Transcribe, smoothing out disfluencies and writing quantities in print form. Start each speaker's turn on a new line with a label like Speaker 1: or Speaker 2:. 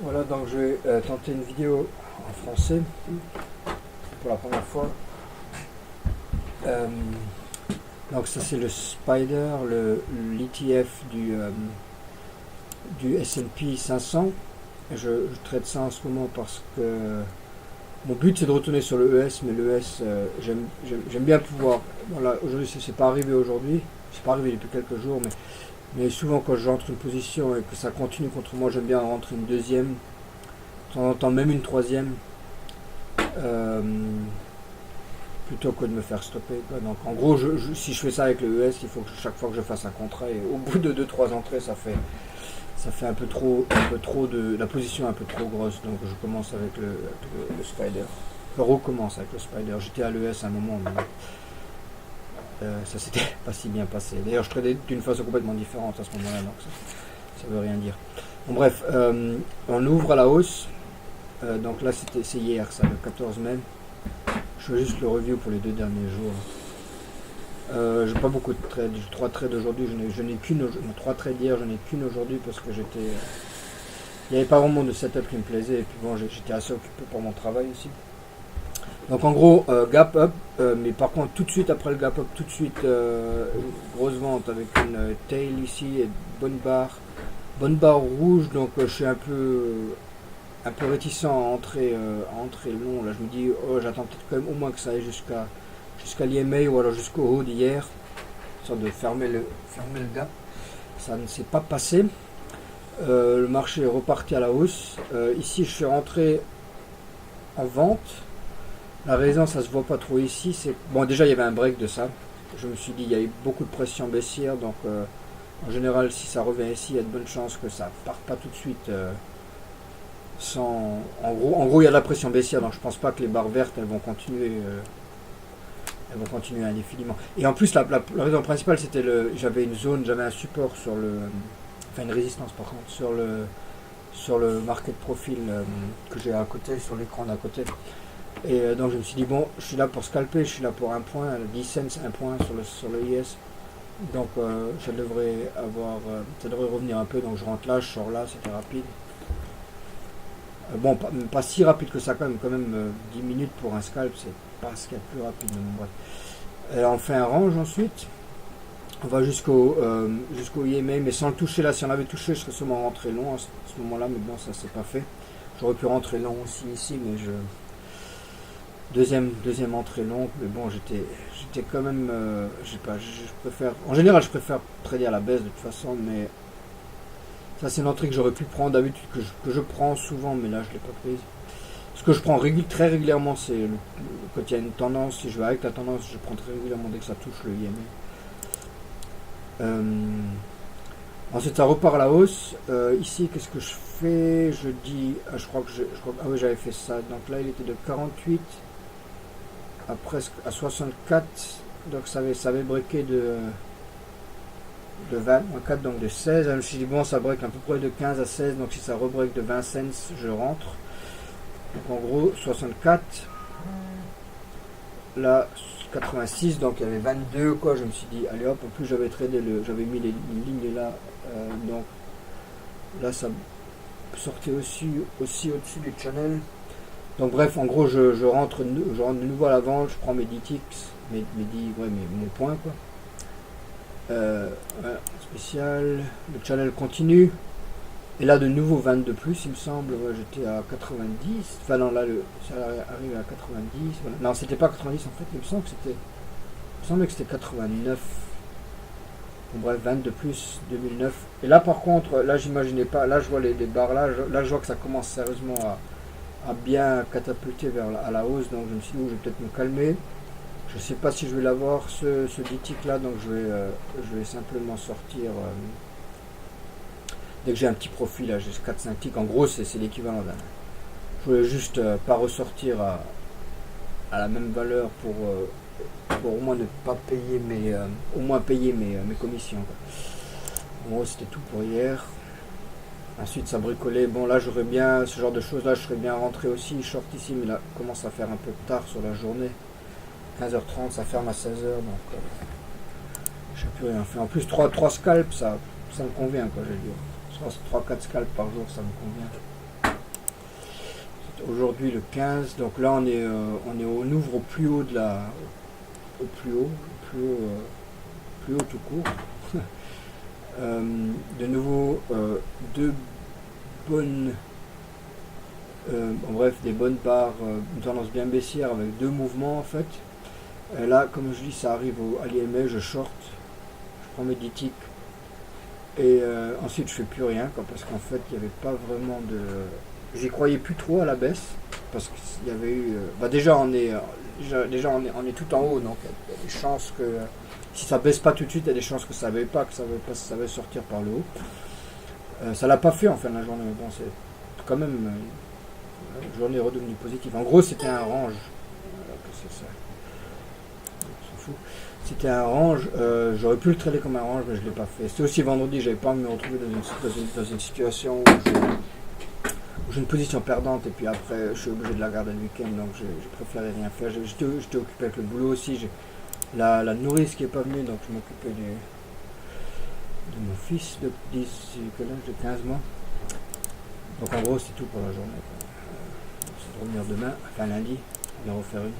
Speaker 1: Voilà, donc je vais tenter une vidéo en français pour la première fois. Euh, donc ça c'est le Spider, l'ETF du S&P 500. Je traite ça en ce moment parce que mon but c'est de retourner sur le ES, mais le ES j'aime bien pouvoir. Voilà, aujourd'hui c'est pas arrivé aujourd'hui, c'est pas arrivé depuis quelques jours, mais souvent quand j'entre une position et que ça continue contre moi, j'aime bien rentrer une deuxième, de temps en temps même une troisième, euh, plutôt que de me faire stopper, quoi. Donc en gros, si je fais ça avec le ES, il faut que chaque fois que je fasse un contrat, et au bout de 2-3 entrées, ça fait un peu trop de la position un peu trop grosse. Donc je commence avec le Spider. Je recommence avec le Spider. J'étais à l'ES à un moment, mais ça s'était pas si bien passé. D'ailleurs, je tradais d'une façon complètement différente à ce moment-là, donc ça veut rien dire. Bon, bref, on ouvre à la hausse. Donc là, c'est hier, ça, le 14 mai. Je fais juste le review pour les 2 derniers jours. J'ai pas beaucoup de trades. J'ai 3 trades aujourd'hui. Je n'ai qu'une. 3 trades hier, j'en ai qu'une aujourd'hui parce que il n'y avait pas vraiment de setup qui me plaisait. Et puis bon, j'étais assez occupé pour mon travail aussi. Donc en gros, gap up, mais par contre tout de suite après le gap up, tout de suite grosse vente avec une tail ici et bonne barre rouge. Donc je suis un peu réticent à entrer long. Là je me dis, oh, j'attends peut-être quand même au moins que ça aille jusqu'à l'IMA ou alors jusqu'au haut d'hier, histoire de fermer le gap. Ça ne s'est pas passé. Le marché est reparti à la hausse. Ici je suis rentré en vente. La raison, ça se voit pas trop ici, c'est bon, déjà il y avait un break de ça. Je me suis dit il y a eu beaucoup de pression baissière, donc en général si ça revient ici, il y a de bonnes chances que ça parte pas tout de suite sans. En gros il y a de la pression baissière, donc je pense pas que les barres vertes elles vont continuer indéfiniment. Et en plus la raison principale c'était j'avais une zone, j'avais un support sur enfin une résistance par contre sur le market profile que j'ai à côté, sur l'écran d'à côté. Et donc je me suis dit, bon, je suis là pour scalper, je suis là pour un point, 10 cents, un point sur le IS. Donc ça devrait revenir un peu, donc je rentre là, je sors là, c'était rapide. Bon, pas si rapide que ça quand même 10 minutes pour un scalp, c'est pas ce qu'il y a de plus rapide. Mais bref. On fait un range ensuite, on va jusqu'au IMA, mais sans le toucher là, si on avait touché, je serais sûrement rentré long à ce moment-là, mais bon, ça c'est pas fait. J'aurais pu rentrer long aussi ici, mais Deuxième entrée longue, mais bon, j'étais quand même, je sais pas, je préfère, en général, je préfère trader à la baisse de toute façon, mais ça c'est une entrée que j'aurais pu prendre d'habitude, que je prends souvent, mais là je l'ai pas prise. Ce que je prends très régulièrement, c'est quand il y a une tendance, si je vais avec la tendance, je prends très régulièrement dès que ça touche le IMA. Ensuite, ça repart à la hausse. Ici, qu'est-ce que je fais? Je dis, ah oui, j'avais fait ça. Donc là, il était de 48. À presque à 64, donc ça avait breaké de 24, donc de 16. Je me suis dit bon, ça break à peu près de 15 à 16, donc si ça rebreak de 20 cents, je rentre. Donc en gros 64, là 86, donc il y avait 22 quoi. Je me suis dit allez hop, en plus j'avais mis les lignes là, donc là ça sortait aussi au-dessus du channel. Donc bref, en gros, je rentre de nouveau à l'avant, je prends mes 10 ticks, mon point quoi. Voilà, spécial, le channel continue. Et là de nouveau 22 plus, il me semble, ouais, j'étais à 90. Enfin non, là ça arrive à 90. Voilà. Non, c'était pas 90 en fait, il me semblait que c'était 89. Bon, bref, 22 plus, 2009. Et là par contre, là j'imaginais pas, là je vois les barres là, je vois que ça commence sérieusement à bien catapulter à la hausse, donc je me suis dit, je vais peut-être me calmer. Je sais pas si je vais l'avoir ce DTIC là, donc je vais simplement sortir dès que j'ai un petit profil là, j'ai 4-5 ticks, en gros c'est l'équivalent d'un. Je voulais juste pas ressortir à la même valeur pour au moins ne pas payer mes commissions quoi. En gros c'était tout pour hier. Ensuite ça bricolait, bon là j'aurais bien, ce genre de choses là je serais bien rentré aussi, short ici, mais là commence à faire un peu tard sur la journée, 15h30, ça ferme à 16h, donc je sais plus rien faire. En plus 3 scalps, ça me convient quoi, je vais dire, 3-4 scalps par jour, ça me convient. aujourd'hui le 15, donc là on ouvre au plus haut de la, au plus haut, plus haut tout court. De nouveau, deux bonnes, bref, des bonnes barres, une tendance bien baissière avec deux mouvements en fait. Et là, comme je dis, ça arrive à l'IMA, je short, je prends mes 10 ticks et ensuite je fais plus rien quoi, parce qu'en fait il n'y avait pas vraiment de, j'y croyais plus trop à la baisse parce qu'il y avait eu, déjà on est tout en haut, donc il y a des chances que si ça baisse pas tout de suite, il y a des chances que ça ne ça va sortir par le haut. Ça l'a pas fait en fin de la journée, mais bon, c'est quand même une journée redevenue positive. En gros, c'était un range. C'est ça. On s'en fout. C'était un range. J'aurais pu le trader comme un range, mais je ne l'ai pas fait. C'était aussi vendredi, j'avais pas envie de me retrouver dans une situation où j'ai une position perdante et puis après je suis obligé de la garder le week-end, donc j'ai préféré rien faire. J'étais occupé avec le boulot aussi. J'ai la nourrice qui n'est pas venue, donc je m'occupais de mon fils de 15 mois. Donc en gros c'est tout pour la journée. Je vais revenir demain, enfin lundi, et en refaire une.